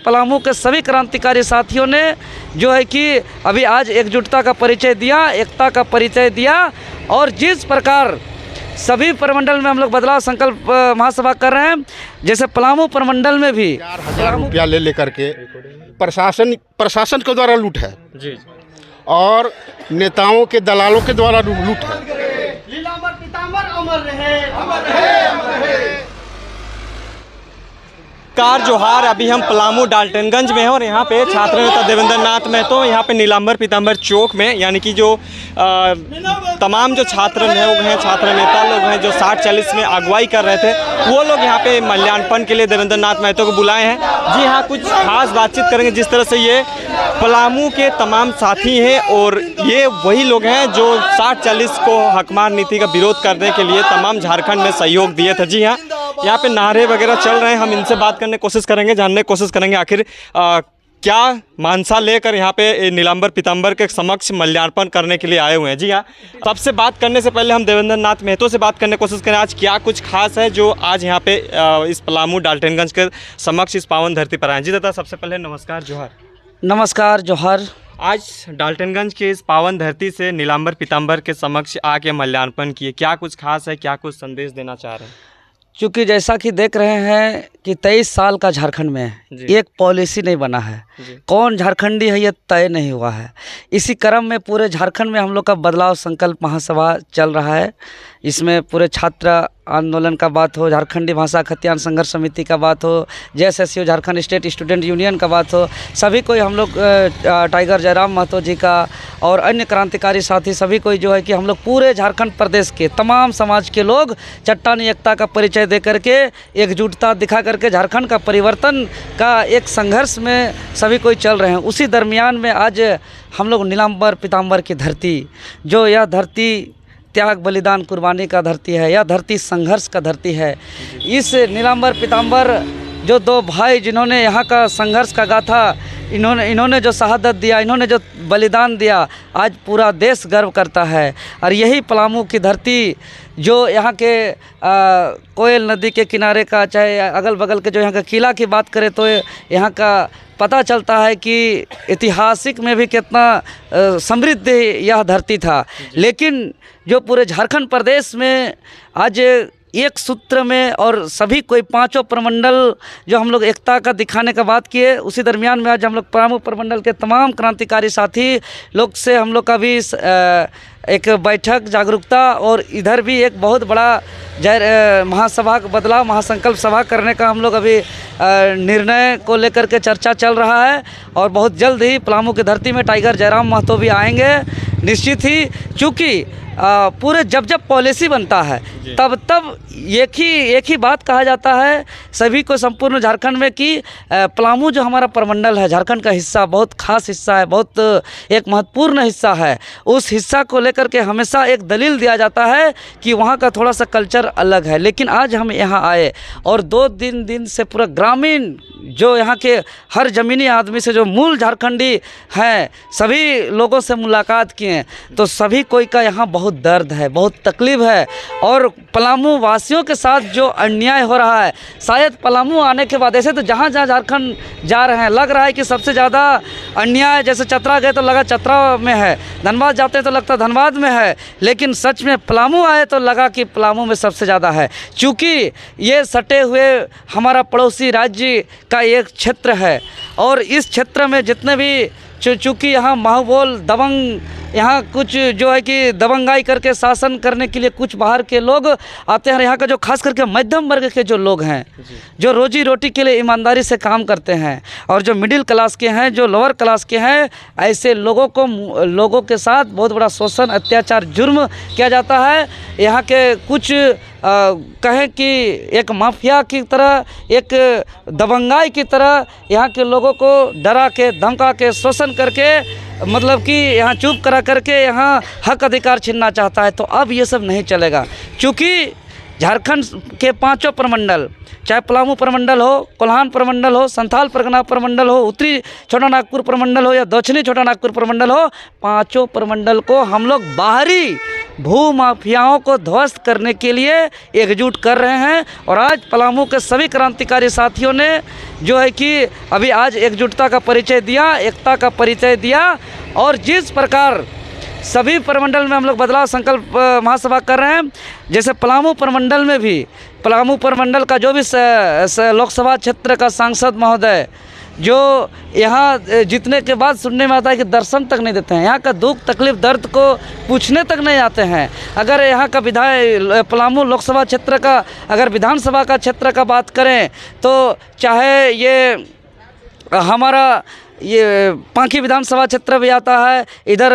पलामू के सभी क्रांतिकारी साथियों ने जो है कि अभी आज एकजुटता का परिचय दिया, एकता का परिचय दिया। और जिस प्रकार सभी प्रमंडल में हम लोग बदलाव संकल्प महासभा कर रहे हैं, जैसे पलामू प्रमंडल में भी 4,000 रुपया ले लेकर के प्रशासन के द्वारा लूट है जी, और नेताओं के दलालों के द्वारा लूट है। कार जोहार। अभी हम पलामू डाल्टनगंज में हैं और यहाँ पे छात्र नेता देवेंद्र नाथ महतो यहाँ पे नीलांबर पीतांबर चौक में, यानी कि जो तमाम जो छात्र लोग हैं, छात्र नेता लोग हैं जो 60-40 में अगुवाई कर रहे थे, वो लोग यहाँ पे माल्यार्पण के लिए देवेंद्र नाथ महतो को बुलाए हैं। जी हाँ, कुछ खास बातचीत करेंगे। जिस तरह से ये पलामू के तमाम साथी हैं और ये वही लोग हैं जो 60-40 को हकमार नीति का विरोध करने के लिए तमाम झारखंड में सहयोग दिए थे। जी हाँ, यहाँ पे नारे वगैरह चल रहे हैं। हम इनसे बात करने की कोशिश करेंगे, जानने की कोशिश करेंगे आखिर क्या मानसा लेकर यहाँ पे नीलांबर पीतांबर के समक्ष माल्यार्पण करने के लिए आए हुए हैं। जी हाँ, सबसे बात करने से पहले हम देवेंद्र नाथ महतो से बात करने की कोशिश करें। आज क्या कुछ खास है जो आज यहाँ पे इस पलामू डाल्टनगंज के समक्ष इस पावन धरती पर आए? जी दादा, सबसे पहले नमस्कार, जोहार। नमस्कार, जोहार। आज डाल्टनगंज के इस पावन धरती से नीलांबर पीतांबर के समक्ष आके माल्यार्पण किए, क्या कुछ खास है, क्या कुछ संदेश देना चाह रहे हैं? चूँकि जैसा कि देख रहे हैं कि 23 साल का झारखंड में एक पॉलिसी नहीं बना है, कौन झारखंडी है ये तय नहीं हुआ है। इसी क्रम में पूरे झारखंड में हम लोग का बदलाव संकल्प महासभा चल रहा है। इसमें पूरे छात्र आंदोलन का बात हो, झारखंडी भाषा खतियान संघर्ष समिति का बात हो, JSSU Jharkhand state student union का बात हो, सभी कोई हम लोग टाइगर जयराम महतो जी का और अन्य क्रांतिकारी साथी सभी कोई जो है कि हम लोग पूरे झारखंड प्रदेश के तमाम समाज के लोग चट्टानी एकता का परिचय दे करके, एकजुटता दिखा करके झारखंड का परिवर्तन का एक संघर्ष में सभी कोई चल रहे हैं। उसी दरमियान में आज हम लोग नीलांबर पीतांबर की धरती, जो यह धरती त्याग बलिदान कुर्बानी का धरती है, यह धरती संघर्ष का धरती है। इस नीलांबर पीतांबर जो दो भाई जिन्होंने यहाँ का संघर्ष का गाथा, इन्होंने जो शहादत दिया, इन्होंने जो बलिदान दिया, आज पूरा देश गर्व करता है। और यही पलामू की धरती जो यहाँ के कोयल नदी के किनारे का, चाहे अगल बगल के जो यहाँ का किला की बात करें तो यहाँ का पता चलता है कि ऐतिहासिक में भी कितना समृद्ध यह धरती था। लेकिन जो पूरे झारखंड प्रदेश में आज एक सूत्र में और सभी कोई पांचों प्रमंडल जो हम लोग एकता का दिखाने का बात किए, उसी दरमियान में आज हम लोग पलामू प्रमंडल के तमाम क्रांतिकारी साथी लोग से हम लोग का भी एक बैठक जागरूकता और इधर भी एक बहुत बड़ा महासभा बदलाव महासंकल्प सभा करने का हम लोग अभी निर्णय को लेकर के चर्चा चल रहा है। और बहुत जल्द ही पलामू की धरती में टाइगर जयराम महतो भी आएंगे निश्चित ही। चूँकि पूरे जब पॉलिसी बनता है तब एक ही बात कहा जाता है सभी को संपूर्ण झारखंड में कि पलामू जो हमारा प्रमंडल है, झारखंड का हिस्सा, बहुत खास हिस्सा है, बहुत एक महत्वपूर्ण हिस्सा है। उस हिस्सा को लेकर के हमेशा एक दलील दिया जाता है कि वहाँ का थोड़ा सा कल्चर अलग है। लेकिन आज हम यहाँ आए और 2 दिन से पूरा ग्रामीण जो यहाँ के हर ज़मीनी आदमी से जो मूल झारखंडी हैं सभी लोगों से मुलाकात किए, तो सभी कोई का यहाँ बहुत दर्द है, बहुत तकलीफ़ है। और पलामू वासियों के साथ जो अन्याय हो रहा है, शायद पलामू आने के बाद ऐसे तो जहाँ झारखंड जा रहे हैं लग रहा है कि सबसे ज़्यादा अन्याय, जैसे चतरा गए तो लगा चतरा में है, धनबाद जाते तो लगता धनबाद में है, लेकिन सच में पलामू आए तो लगा कि पलामू में सबसे ज़्यादा है। चूँकि ये सटे हुए हमारा पड़ोसी राज्य का एक क्षेत्र है और इस क्षेत्र में जितने भी चूँकि यहाँ माहौल दबंग, यहाँ कुछ जो है कि दबंगाई करके शासन करने के लिए कुछ बाहर के लोग आते हैं। यहाँ का जो खास करके मध्यम वर्ग के जो लोग हैं, जो रोजी रोटी के लिए ईमानदारी से काम करते हैं, और जो मिडिल क्लास के हैं, जो लोअर क्लास के हैं, ऐसे लोगों के साथ बहुत बड़ा शोषण, अत्याचार, जुर्म किया जाता है। यहाँ के कुछ कहें कि एक माफिया की तरह, एक दबंगाई की तरह यहाँ के लोगों को डरा के, धमका के, शोषण करके, मतलब कि यहाँ चुप करा करके यहाँ हक अधिकार छीनना चाहता है। तो अब ये सब नहीं चलेगा। चूँकि झारखंड के 5 प्रमंडल, चाहे पलामू प्रमंडल हो, कोल्हान प्रमंडल हो, संथाल परगना प्रमंडल हो, उत्तरी छोटा नागपुर प्रमंडल हो या दक्षिणी छोटा नागपुर प्रमंडल हो, 5 प्रमंडल को हम लोग बाहरी भू माफियाओं को ध्वस्त करने के लिए एकजुट कर रहे हैं। और आज पलामू के सभी क्रांतिकारी साथियों ने जो है कि अभी आज एकजुटता का परिचय दिया, एकता का परिचय दिया। और जिस प्रकार सभी प्रमंडल में हम लोग बदलाव संकल्प महासभा कर रहे हैं, जैसे पलामू प्रमंडल में भी, पलामू प्रमंडल का जो भी लोकसभा क्षेत्र का सांसद महोदय जो यहाँ जीतने के बाद सुनने में आता है कि दर्शन तक नहीं देते हैं, यहाँ का दुख तकलीफ दर्द को पूछने तक नहीं आते हैं। अगर यहाँ का पलामू लोकसभा क्षेत्र का अगर विधानसभा का क्षेत्र का बात करें तो चाहे ये हमारा ये पांकी विधानसभा क्षेत्र भी आता है, इधर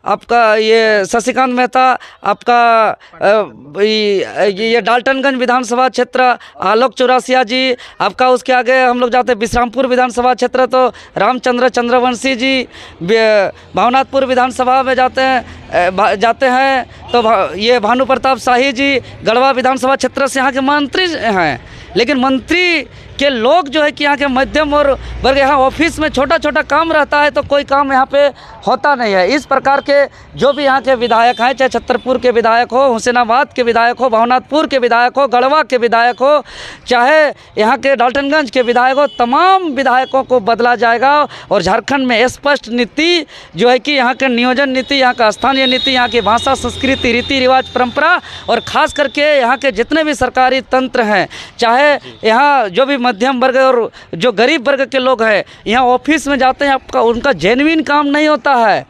आपका ये शशिकांत मेहता, आपका ये डाल्टनगंज विधानसभा क्षेत्र आलोक चौरासिया जी, आपका उसके आगे हम लोग जाते हैं विश्रामपुर विधानसभा क्षेत्र तो रामचंद्र चंद्रवंशी जी, भावनाथपुर विधानसभा में जाते हैं तो ये भानु प्रताप शाही जी गढ़वा विधानसभा क्षेत्र से यहाँ के मंत्री हैं। लेकिन मंत्री के लोग जो है कि यहाँ के मध्यम और वर्ग, यहाँ ऑफिस में छोटा छोटा काम रहता है तो कोई काम यहाँ पे होता नहीं है। इस प्रकार के जो भी यहाँ के विधायक हैं, चाहे छतरपुर के विधायक हो, हुसैनाबाद के विधायक हो, भावनाथपुर के विधायक हो, गढ़वा के विधायक हो, चाहे यहाँ के डाल्टनगंज के विधायक हो, तमाम विधायकों को बदला जाएगा। और झारखंड में स्पष्ट नीति जो है कि यहाँ के नियोजन नीति, यहाँ का स्थानीय नीति, यहाँ की भाषा, संस्कृति, रीति रिवाज, परंपरा और ख़ास करके यहाँ के जितने भी सरकारी तंत्र हैं, चाहे यहाँ जो भी मध्यम वर्ग और जो गरीब वर्ग के लोग हैं, यहाँ ऑफिस में जाते हैं, आपका उनका जेन्युइन काम नहीं होता है।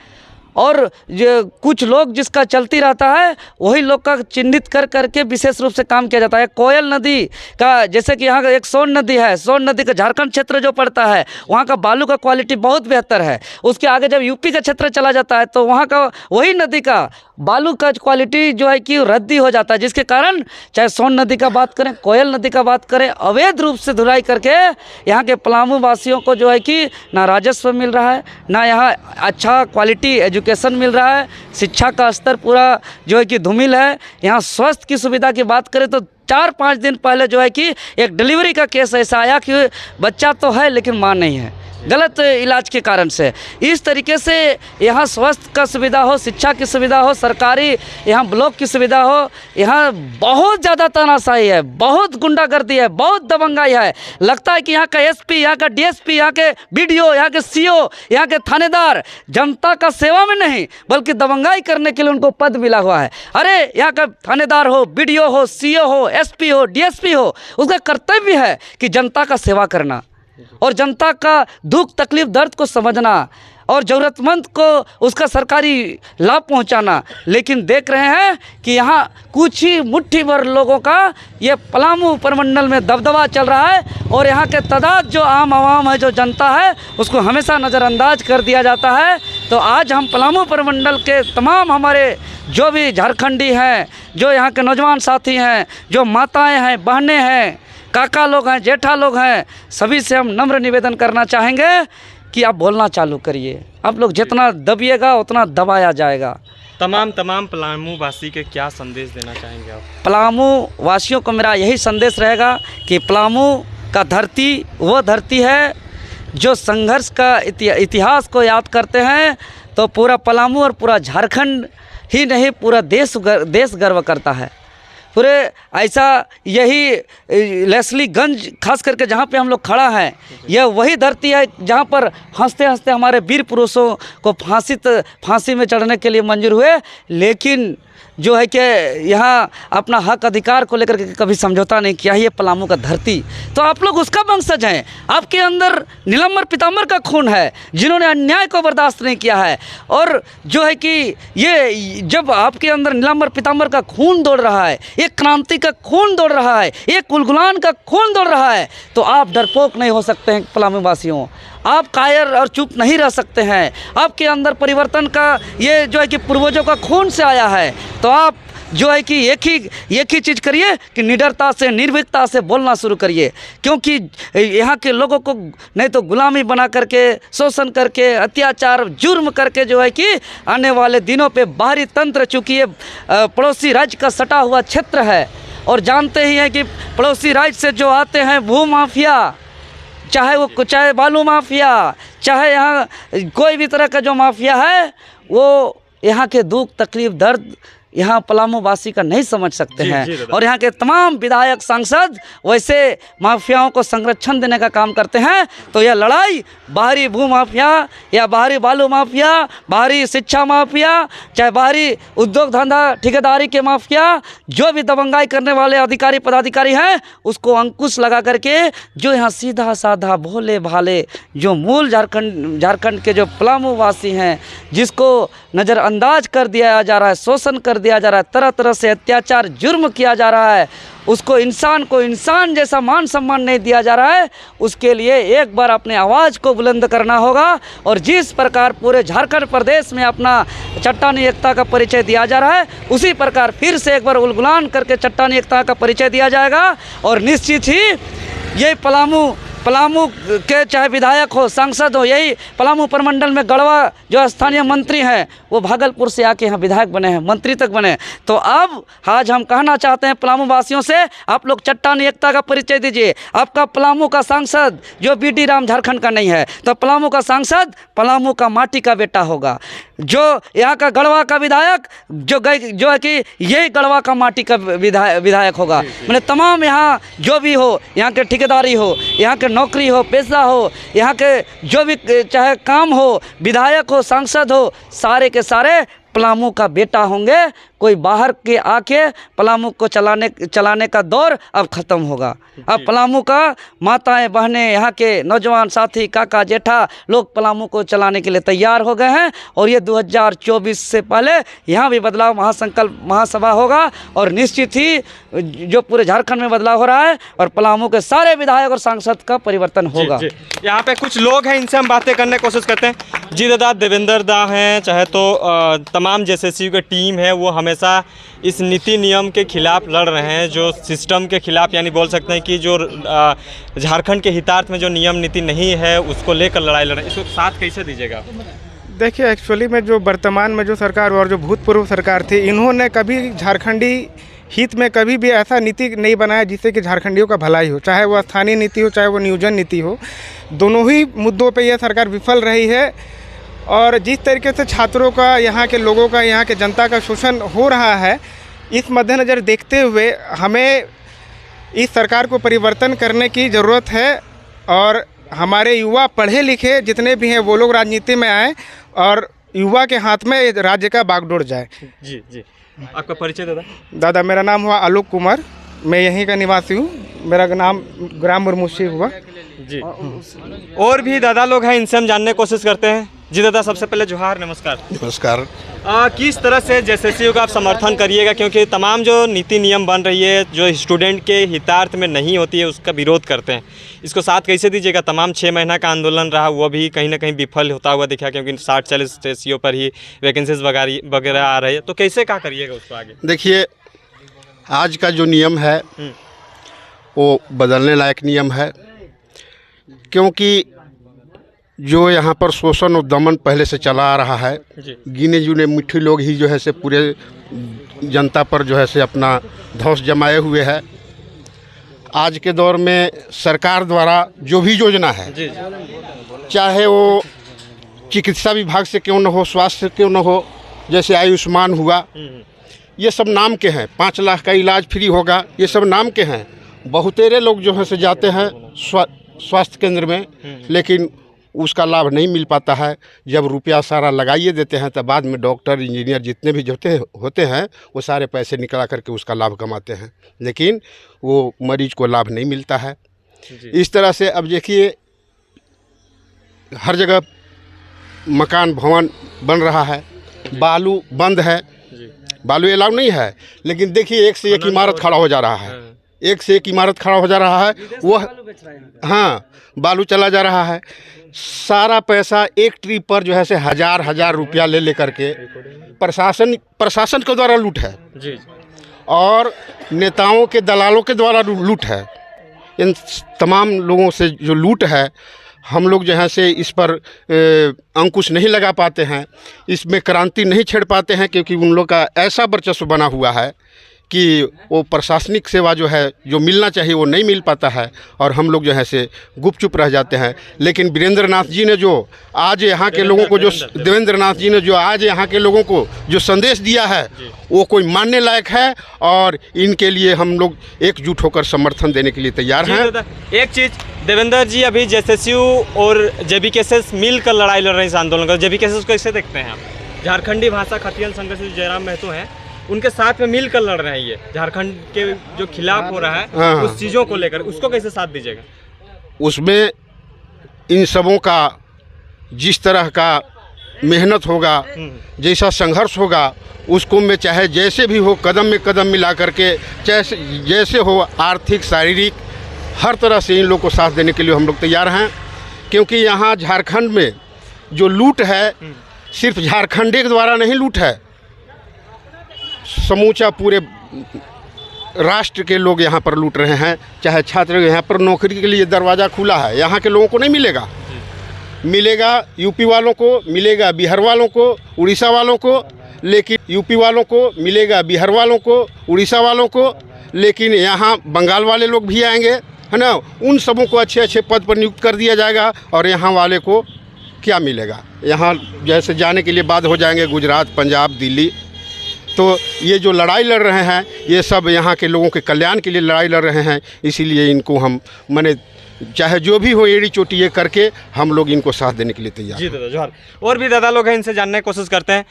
और जो कुछ लोग जिसका चलती रहता है वही लोग का चिन्हित कर करके विशेष रूप से काम किया जाता है। कोयल नदी का, जैसे कि यहाँ का एक सोन नदी है, सोन नदी का झारखंड क्षेत्र जो पड़ता है वहाँ का बालू का क्वालिटी बहुत बेहतर है। उसके आगे जब यूपी का क्षेत्र चला जाता है तो वहाँ का वही नदी का बालू का क्वालिटी जो है कि रद्दी हो जाता है, जिसके कारण चाहे सोन नदी का बात करें, कोयल नदी का बात करें, अवैध रूप से धुलाई करके यहाँ के पलामू वासियों को जो है कि ना राजस्व मिल रहा है, ना यहाँ अच्छा क्वालिटी एजुकेशन मिल रहा है, शिक्षा का स्तर पूरा जो है कि धूमिल है। यहाँ स्वास्थ्य की सुविधा की बात करें तो 4-5 दिन पहले जो है कि एक डिलीवरी का केस ऐसा आया कि बच्चा तो है लेकिन माँ नहीं है, गलत इलाज के कारण से। इस तरीके से यहाँ स्वास्थ्य का सुविधा हो, शिक्षा की सुविधा हो, सरकारी यहाँ ब्लॉक की सुविधा हो, यहाँ बहुत ज़्यादा तानाशाही है, बहुत गुंडागर्दी है, बहुत दबंगाई है। लगता है कि यहाँ का एसपी, यहाँ का डीएसपी, यहाँ के बीडीओ, यहाँ के सीओ, यहाँ के थानेदार जनता का सेवा में नहीं बल्कि दबंगाई करने के लिए उनको पद मिला हुआ है। अरे यहाँ का थानेदार हो, बीडीओ हो, सीओ हो, एसपी हो, डीएसपी हो, उसका कर्तव्य है कि जनता का सेवा करना और जनता का दुख तकलीफ दर्द को समझना और ज़रूरतमंद को उसका सरकारी लाभ पहुंचाना। लेकिन देख रहे हैं कि यहाँ कुछ ही मुट्ठी भर लोगों का ये पलामू प्रमंडल में दबदबा चल रहा है और यहाँ के तादाद जो आम आवाम है, जो जनता है, उसको हमेशा नज़रअंदाज कर दिया जाता है। तो आज हम पलामू प्रमंडल के तमाम हमारे जो भी झारखंडी हैं, जो यहाँ के नौजवान साथी हैं, जो माताएँ हैं, बहनें हैं, काका लोग हैं, जेठा लोग हैं, सभी से हम नम्र निवेदन करना चाहेंगे कि आप बोलना चालू करिए। आप लोग जितना दबिएगा उतना दबाया जाएगा। तमाम पलामू वासी के क्या संदेश देना चाहेंगे आप? पलामू वासियों को मेरा यही संदेश रहेगा कि पलामू का धरती वो धरती है जो संघर्ष का इतिहास को याद करते हैं तो पूरा पलामू और पूरा झारखंड ही नहीं पूरा देश गर्व करता है। पूरे ऐसा यही लेस्लीगंज खास करके जहाँ पे हम लोग खड़ा हैं, यह वही धरती है जहाँ पर हंसते हंसते हमारे वीर पुरुषों को फांसी में चढ़ने के लिए मंजूर हुए, लेकिन जो है कि यहाँ अपना हक अधिकार को लेकर के कभी समझौता नहीं किया। ये पलामू का धरती, तो आप लोग उसका वंशज हैं। आपके अंदर नीलांबर पीतांबर का खून है जिन्होंने अन्याय को बर्दाश्त नहीं किया है। और जो है कि ये जब आपके अंदर नीलांबर पीतांबर का खून दौड़ रहा है, एक क्रांति का खून दौड़ रहा है, एक कुलगुलान का खून दौड़ रहा है, तो आप डरपोक नहीं हो सकते हैं। पलामू वासियों, आप कायर और चुप नहीं रह सकते हैं। आपके अंदर परिवर्तन का ये जो है कि पूर्वजों का खून से आया है, तो आप जो है कि एक ही चीज़ करिए कि निडरता से, निर्भीकता से बोलना शुरू करिए। क्योंकि यहाँ के लोगों को नहीं तो गुलामी बना करके, शोषण करके, अत्याचार, जुर्म करके जो है कि आने वाले दिनों पे बाहरी तंत्र, चूँकि ये पड़ोसी राज्य का सटा हुआ क्षेत्र है और जानते ही हैं कि पड़ोसी राज्य से जो आते हैं भू माफिया, चाहे बालू माफिया, चाहे यहाँ कोई भी तरह का जो माफिया है, वो यहाँ के दुख तकलीफ दर्द यहाँ पलामू वासी का नहीं समझ सकते हैं। जी और यहाँ के तमाम विधायक सांसद वैसे माफियाओं को संरक्षण देने का काम करते हैं। तो यह लड़ाई बाहरी भू माफिया या बाहरी बालू माफिया, बाहरी शिक्षा माफिया, चाहे बाहरी उद्योग धंधा ठेकेदारी के माफिया, जो भी दबंगाई करने वाले अधिकारी पदाधिकारी हैं, उसको अंकुश लगा करके जो यहाँ सीधा साधा भोले भाले जो मूल झारखंड के जो पलामू वासी हैं, जिसको नज़रअंदाज कर दिया जा रहा है, शोषण कर दिया जा रहा है, तरह तरह से अत्याचार जुर्म किया जा रहा है, उसको इंसान जैसा मान सम्मान नहीं दिया जा रहा है, उसके लिए एक बार अपने आवाज़ को बुलंद करना होगा। और जिस प्रकार पूरे झारखंड प्रदेश में अपना चट्टानी एकता का परिचय दिया जा रहा है, उसी प्रकार फिर से एक बार उलगुलान करके चट्टानी एकता का परिचय दिया जाएगा। और निश्चित ही यही पलामू के चाहे विधायक हो, सांसद हो, यही पलामू प्रमंडल में गढ़वा जो स्थानीय मंत्री हैं, वो भागलपुर से आके यहाँ विधायक बने हैं, मंत्री तक बने। तो अब आज हम कहना चाहते हैं पलामू वासियों से, आप लोग चट्टानी एकता का परिचय दीजिए। आपका पलामू का सांसद जो बीडी राम झारखंड का नहीं है, तो पलामू का सांसद पलामू का माटी का बेटा होगा। जो यहाँ का गढ़वा का विधायक जो है कि यही गढ़वा का माटी का विधायक होगा। मैंने तमाम यहाँ जो भी हो, यहाँ के ठेकेदारी हो, यहाँ के नौकरी हो, पेशा हो, यहाँ के जो भी चाहे काम हो, विधायक हो, सांसद हो, सारे के सारे पलामू का बेटा होंगे। कोई बाहर के आके पलामू को चलाने का दौर अब ख़त्म होगा। अब पलामू का माताएं बहनें, यहाँ के नौजवान साथी, काका जेठा लोग पलामू को चलाने के लिए तैयार हो गए हैं। और ये 2024 से पहले यहाँ भी बदलाव महासंकल्प महासभा होगा और निश्चित ही जो पूरे झारखंड में बदलाव हो रहा है और पलामू के सारे विधायक और सांसद का परिवर्तन होगा। यहाँ पे कुछ लोग हैं, इनसे हम बातें करने की कोशिश करते हैं। जी दादा, देवेंद्र दा हैं, चाहे तो तमाम JSSU की टीम है, वो हमेशा इस नीति नियम के खिलाफ लड़ रहे हैं, जो सिस्टम के खिलाफ, यानी बोल सकते हैं कि जो झारखंड के हितार्थ में जो नियम नीति नहीं है उसको लेकर लड़ाई लड़ रहे हैं। इसको साथ कैसे दीजिएगा? देखिए, एक्चुअली में जो वर्तमान में जो सरकार और जो भूतपूर्व सरकार थी, इन्होंने कभी झारखंडी हित में कभी भी ऐसा नीति नहीं बनाया जिससे कि झारखंडियों का भलाई हो, चाहे वो स्थानीय नीति हो, चाहे वो नियोजन नीति हो। दोनों ही मुद्दों पे यह सरकार विफल रही है। और जिस तरीके से छात्रों का, यहाँ के लोगों का, यहाँ के जनता का शोषण हो रहा है, इस मद्देनज़र देखते हुए हमें इस सरकार को परिवर्तन करने की ज़रूरत है। और हमारे युवा पढ़े लिखे जितने भी हैं वो लोग राजनीति में आए और युवा के हाथ में राज्य का बागडोर जाए। जी जी, आपका परिचय दादा? दादा, मेरा नाम हुआ आलोक कुमार, मैं यहीं का निवासी हूँ। मेरा नाम ग्राम मुरमुशी हुआ जी। और भी दादा लोग हैं, इनसे हम जानने की कोशिश करते हैं। जी दादा, सबसे पहले जोहार, नमस्कार। नमस्कार। किस तरह से JSSU का आप समर्थन करिएगा, क्योंकि तमाम जो नीति नियम बन रही है जो स्टूडेंट के हितार्थ में नहीं होती है उसका विरोध करते हैं, इसको साथ कैसे दीजिएगा? तमाम 6 महीना का आंदोलन रहा, वो भी कहीं ना कहीं विफल होता हुआ दिखा, क्योंकि 60-40 JSSU पर ही वैकेंसीज वगैरह आ रही है। तो कैसे क्या करिएगा उसको आगे? देखिए, आज का जो नियम है वो बदलने लायक नियम है, क्योंकि जो यहाँ पर शोषण और दमन पहले से चला आ रहा है, गिने चुने मिट्टी लोग ही जो है से पूरे जनता पर जो है से अपना धौंस जमाए हुए है। आज के दौर में सरकार द्वारा जो भी योजना है, चाहे वो चिकित्सा विभाग से क्यों न हो, स्वास्थ्य से क्यों न हो, जैसे आयुष्मान हुआ, ये सब नाम के हैं। 5 लाख का इलाज फ्री होगा, ये सब नाम के हैं। बहुतेरे लोग जो है से जाते हैं स्वास्थ्य केंद्र में, लेकिन उसका लाभ नहीं मिल पाता है। जब रुपया सारा लगाइए देते हैं तो बाद में डॉक्टर, इंजीनियर जितने भी होते हैं वो सारे पैसे निकला करके उसका लाभ कमाते हैं, लेकिन वो मरीज को लाभ नहीं मिलता है। इस तरह से अब देखिए, हर जगह मकान भवन बन रहा है, बालू बंद है, बालू अलाउ नहीं है, लेकिन देखिए एक से एक इमारत खड़ा हो जा रहा है, एक से एक इमारत खड़ा हो जा रहा है। वो हाँ, बालू चला जा रहा है। सारा पैसा एक ट्रिप पर जो है से हजार रुपया ले करके प्रशासन के द्वारा लूट है जी, और नेताओं के दलालों के द्वारा लूट है। इन तमाम लोगों से जो लूट है, हम लोग जो है से इस पर अंकुश नहीं लगा पाते हैं, इसमें क्रांति नहीं छेड़ पाते हैं, क्योंकि उन लोग का ऐसा वर्चस्व बना हुआ है कि वो प्रशासनिक सेवा जो है जो मिलना चाहिए वो नहीं मिल पाता है और हम लोग जो है से गुपचुप रह जाते हैं। लेकिन वीरेंद्र नाथ जी ने जो आज यहाँ के लोगों को जो देवेंद्र नाथ जी ने जो आज यहाँ के लोगों को जो संदेश दिया है वो कोई मानने लायक है और इनके लिए हम लोग एकजुट होकर समर्थन देने के लिए तैयार हैं। एक चीज़ देवेंद्र जी, अभी जेएसएसयू और जेबीकेएसएस मिलकर लड़ाई लड़ रहे हैं इस आंदोलन का, जेबीकेएसएस को कैसे देखते हैं आप? झारखंडी भाषा खतियन संघ से जयराम महतो हैं, उनके साथ में मिलकर लड़ रहे हैं, ये झारखंड के जो खिलाफ हो रहा है हाँ। उस चीज़ों को लेकर, उसको कैसे साथ दीजिएगा? उसमें इन सबों का जिस तरह का मेहनत होगा, जैसा संघर्ष होगा, उसको मैं चाहे जैसे भी हो कदम में कदम मिला करके, चाहे जैसे हो आर्थिक शारीरिक हर तरह से इन लोग को साथ देने के लिए हम लोग तैयार हैं। क्योंकि यहाँ झारखंड में जो लूट है सिर्फ झारखंड के द्वारा नहीं लूट है, समूचा पूरे राष्ट्र के लोग यहाँ पर लूट रहे हैं। चाहे छात्र यहाँ पर नौकरी के लिए दरवाज़ा खुला है, यहाँ के लोगों को नहीं मिलेगा, मिलेगा यूपी वालों को, मिलेगा बिहार वालों को, उड़ीसा वालों को, लेकिन यूपी वालों को मिलेगा, बिहार वालों को, उड़ीसा वालों को, लेकिन यहाँ बंगाल वाले लोग भी आएंगे, है ना। उन सबों को अच्छे अच्छे पद पर नियुक्त कर दिया जाएगा और यहाँ वाले को क्या मिलेगा? यहाँ जैसे जाने के लिए बाध्य हो जाएंगे गुजरात, पंजाब, दिल्ली। तो ये जो लड़ाई लड़ रहे हैं ये सब यहाँ के लोगों के कल्याण के लिए लड़ाई लड़ रहे हैं, इसीलिए इनको हम माने चाहे जो भी हो एड़ी चोटी ये करके हम लोग इनको साथ देने के लिए तैयार। जी दादा जोहार। और भी दादा लोग हैं, इनसे जानने की कोशिश करते हैं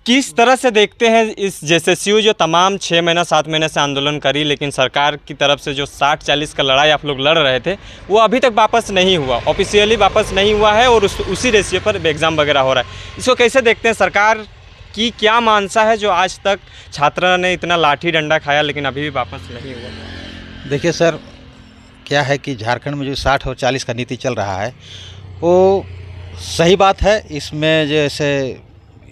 किस तरह से देखते हैं इस जेएसएसयू जो तमाम 6 महीना 7 महीने से आंदोलन करी, लेकिन सरकार की तरफ से जो 60-40 का लड़ाई आप लोग लड़ रहे थे वो अभी तक वापस नहीं हुआ, ऑफिशियली वापस नहीं हुआ है और उसी रेशियो पर एग्ज़ाम वगैरह हो रहा है। इसको कैसे देखते हैं? सरकार की क्या मानसा है जो आज तक छात्रों ने इतना लाठी डंडा खाया लेकिन अभी भी वापस नहीं हुआ? देखिए सर, क्या है कि झारखंड में जो 60 और 40 का नीति चल रहा है वो सही बात है, इसमें जैसे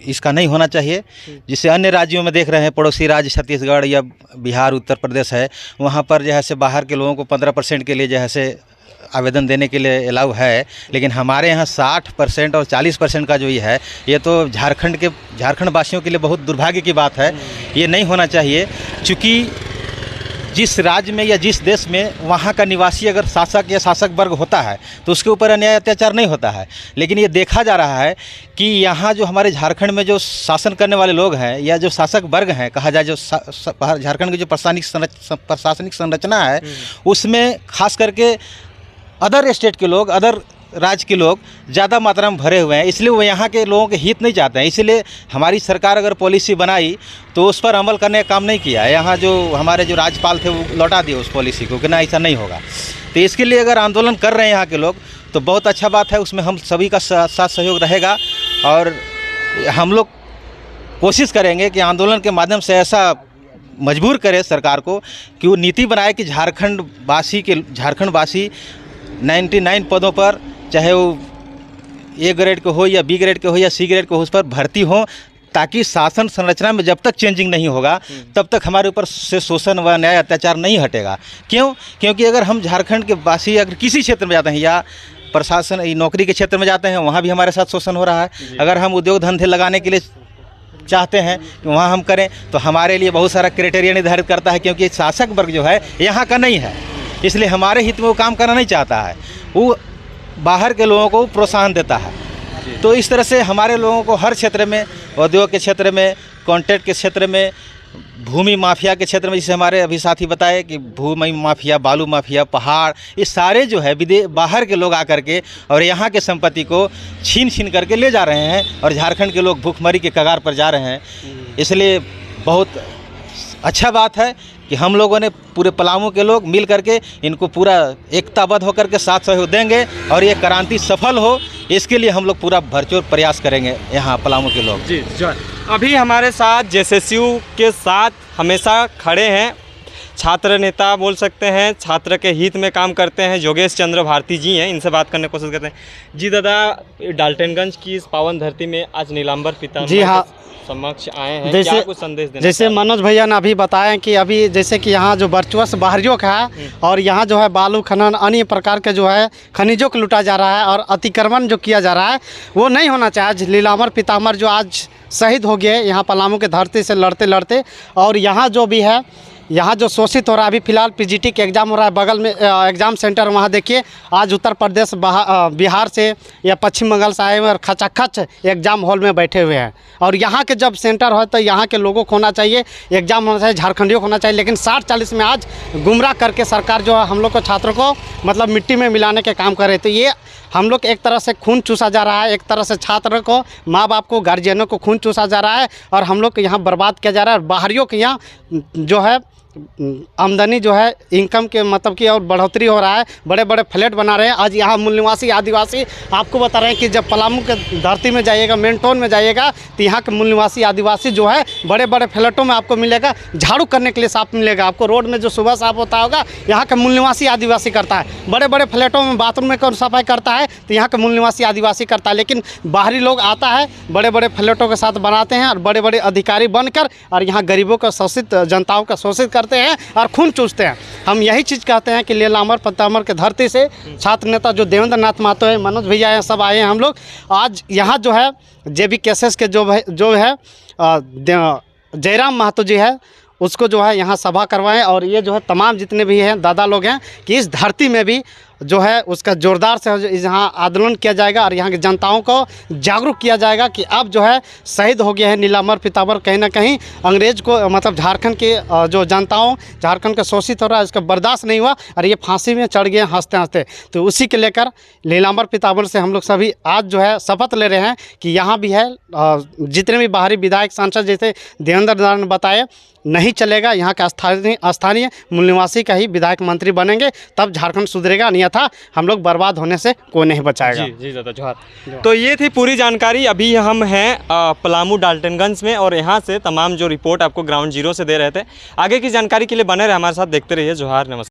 इसका नहीं होना चाहिए। जिसे अन्य राज्यों में देख रहे हैं, पड़ोसी राज्य छत्तीसगढ़ या बिहार, उत्तर प्रदेश है, वहाँ पर जो है से बाहर के लोगों को 15% के लिए जो है से आवेदन देने के लिए अलाउ है, लेकिन हमारे यहाँ 60% और 40% का जो ये है, ये तो झारखंड वासियों के लिए बहुत दुर्भाग्य की बात है। ये नहीं होना चाहिए, चूँकि जिस राज्य में या जिस देश में वहाँ का निवासी अगर शासक या शासक वर्ग होता है तो उसके ऊपर अन्याय अत्याचार नहीं होता है। लेकिन ये देखा जा रहा है कि यहाँ जो हमारे झारखंड में जो शासन करने वाले लोग हैं या जो शासक वर्ग हैं, कहा जाए जो झारखंड की जो प्रशासनिक संरचना है, उसमें खास करके अदर स्टेट के लोग, अदर राज्य के लोग ज़्यादा मात्रा में भरे हुए हैं, इसलिए वो यहाँ के लोगों के हित नहीं चाहते हैं। इसलिए हमारी सरकार अगर पॉलिसी बनाई तो उस पर अमल करने का काम नहीं किया। यहाँ जो हमारे जो राज्यपाल थे वो लौटा दिए उस पॉलिसी को कि ना ऐसा नहीं होगा। तो इसके लिए अगर आंदोलन कर रहे हैं यहाँ के लोग तो बहुत अच्छा बात है, उसमें हम सभी का साथ सहयोग रहेगा और हम लोग कोशिश करेंगे कि आंदोलन के माध्यम से ऐसा मजबूर करे सरकार को कि वो नीति बनाए कि झारखंड वासी 99 पदों पर, चाहे वो ए ग्रेड के हो या बी ग्रेड के हो या सी ग्रेड के हो, उस पर भर्ती हो, ताकि शासन संरचना में जब तक चेंजिंग नहीं होगा तब तक हमारे ऊपर से शोषण व न्याय अत्याचार नहीं हटेगा। क्यों? क्योंकि अगर हम झारखंड के वासी अगर किसी क्षेत्र में जाते हैं या प्रशासन नौकरी के क्षेत्र में जाते हैं, वहाँ भी हमारे साथ शोषण हो रहा है। अगर हम उद्योग धंधे लगाने के लिए चाहते हैं कि वहाँ हम करें तो हमारे लिए बहुत सारा क्राइटेरिया निर्धारित करता है, क्योंकि शासक वर्ग जो है यहाँ का नहीं है, इसलिए हमारे हित में वो काम करना नहीं चाहता है, वो बाहर के लोगों को प्रोत्साहन देता है। तो इस तरह से हमारे लोगों को हर क्षेत्र में, उद्योग के क्षेत्र में, कॉन्ट्रैक्ट के क्षेत्र में, भूमि माफिया के क्षेत्र में, जैसे हमारे अभी साथी बताए कि भूमि माफिया, बालू माफिया, पहाड़, ये सारे जो है बाहर के लोग आकर के और यहाँ के संपत्ति को छीन करके ले जा रहे हैं और झारखंड के लोग भूखमरी के कगार पर जा रहे हैं। इसलिए बहुत अच्छा बात है कि हम लोगों ने पूरे पलामू के लोग मिल करके इनको पूरा एकताबद्ध होकर के साथ सहयोग देंगे और ये क्रांति सफल हो, इसके लिए हम लोग पूरा भरपूर प्रयास करेंगे यहाँ पलामू के लोग। जी जय। अभी हमारे साथ जेएसएसयू के साथ हमेशा खड़े हैं छात्र नेता बोल सकते हैं, छात्र के हित में काम करते हैं, योगेश चंद्र भारती जी हैं, इनसे बात करने की कोशिश करते हैं। जी दादा, डाल्टनगंज की इस पावन धरती में आज नीलांबर पितामह जी हाँ समक्ष आए हैं, क्या कुछ संदेश देना? जैसे मनोज भैया ने अभी बताया कि अभी जैसे कि यहाँ जो वर्चुअस बाहरियों का है और यहाँ जो है बालू खनन अन्य प्रकार के जो है खनिजों को लूटा जा रहा है और अतिक्रमण जो किया जा रहा है वो नहीं होना चाहिए। नीलांबर पितामह जो आज शहीद हो गए यहाँ पलामू के धरती से लड़ते लड़ते, और यहाँ जो भी है यहाँ जो शोषित हो रहा है, अभी फिलहाल पीजीटी के एग्ज़ाम हो रहा है बगल में एग्ज़ाम सेंटर, वहाँ देखिए आज उत्तर प्रदेश बिहार से या पश्चिम बंगाल से आए हुए और खचाखच एग्ज़ाम हॉल में बैठे हुए हैं। और यहाँ के जब सेंटर हो तो यहाँ के लोगों को होना चाहिए, एग्ज़ाम होना चाहिए, झारखंडियों को होना चाहिए, लेकिन 60-40 में आज गुमराह करके सरकार जो है हम लोग को छात्रों को मतलब मिट्टी में मिलाने के काम कर रहे। तो ये हम लोग एक तरह से खून चूसा जा रहा है, एक तरह से छात्र को, माँ बाप को, गार्जियनों को खून चूसा जा रहा है और हम लोग को यहाँ बर्बाद किया जा रहा है। और बाहरियों के यहाँ जो है आमदनी जो है इनकम के मतलब की और बढ़ोतरी हो रहा है, बड़े बड़े फ्लैट बना रहे हैं। आज यहाँ मूल निवासी आदिवासी आपको बता रहे हैं कि जब पलामू के धरती में जाइएगा, मेन टाउन में जाइएगा तो यहाँ के मूल निवासी आदिवासी जो है बड़े बड़े फ्लैटों में आपको मिलेगा, झाड़ू करने के लिए साफ मिलेगा आपको। रोड में जो सुबह साफ होता होगा यहाँ का मूल निवासी आदिवासी करता है। बड़े बड़े फ्लैटों में बाथरूम में कौन सफाई करता है तो यहाँ का मूल निवासी आदिवासी करता है। लेकिन बाहरी लोग आता है, बड़े बड़े फ्लैटों के साथ बनाते हैं और बड़े बड़े अधिकारी बनकर और यहाँ गरीबों का शोषित, जनताओं का शोषित करते हैं और खून चूसते हैं। हम यही चीज़ कहते हैं कि लीलामर पतामर के धरती से छात्र नेता जो देवेंद्र नाथ महतो है, मनोज भैया हैं, सब आए हैं हम लोग। आज यहाँ जो है जेबी केसेस के जो है जयराम महतो जी है उसको जो है यहाँ सभा करवाएं और ये जो है तमाम जितने भी हैं दादा लोग हैं कि इस धरती में भी जो है उसका ज़ोरदार से यहाँ आंदोलन किया जाएगा और यहाँ की जनताओं को जागरूक किया जाएगा कि अब जो है शहीद हो गया है नीलाम्बर पीताम्बर। कहीं ना कहीं अंग्रेज़ को मतलब झारखंड के जो जनताओं, झारखंड का शोषित हो रहा है, इसका बर्दाश्त नहीं हुआ और ये फांसी में चढ़ गए हंसते हंसते। तो उसी के लेकर नीलाम्बर पीताम्बर से हम लोग सभी आज जो है शपथ ले रहे हैं कि यहाँ भी है जितने भी बाहरी विधायक सांसद जैसे देवेंद्र नाथ ने बताए नहीं चलेगा, यहाँ का स्थानीय मूल निवासी का ही विधायक मंत्री बनेंगे तब झारखंड सुधरेगा, अन्यथा हम लोग बर्बाद होने से कोई नहीं बचाएगा। जी दादा जोहार। तो ये थी पूरी जानकारी। अभी हम हैं पलामू डाल्टनगंज में और यहाँ से तमाम जो रिपोर्ट आपको ग्राउंड जीरो से दे रहे थे। आगे की जानकारी के लिए बने रहे हमारे साथ, देखते रहिए। जोहार, नमस्कार।